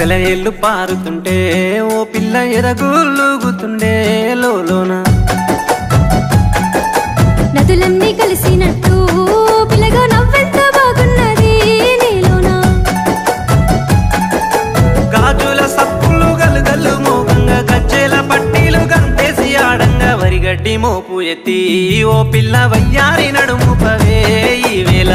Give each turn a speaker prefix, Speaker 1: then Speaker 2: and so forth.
Speaker 1: సెలయేళ్ళు పారుతుంటే ఓ పిల్ల ఎదగులుగుతుండే లోలోన
Speaker 2: నదులన్నీ కలిసినట్టు పిల్లగా నవ్వెంత బాగున్నది నీలోన
Speaker 1: గాజుల సప్పులు గలుగల్లు మోగంగా గజ్జెల పట్టీలు గంతేసి ఆడంగా వరిగడ్డి మోపు ఎత్తి ఓ పిల్ల వయ్యారి నడుము పవే ఈ వేళ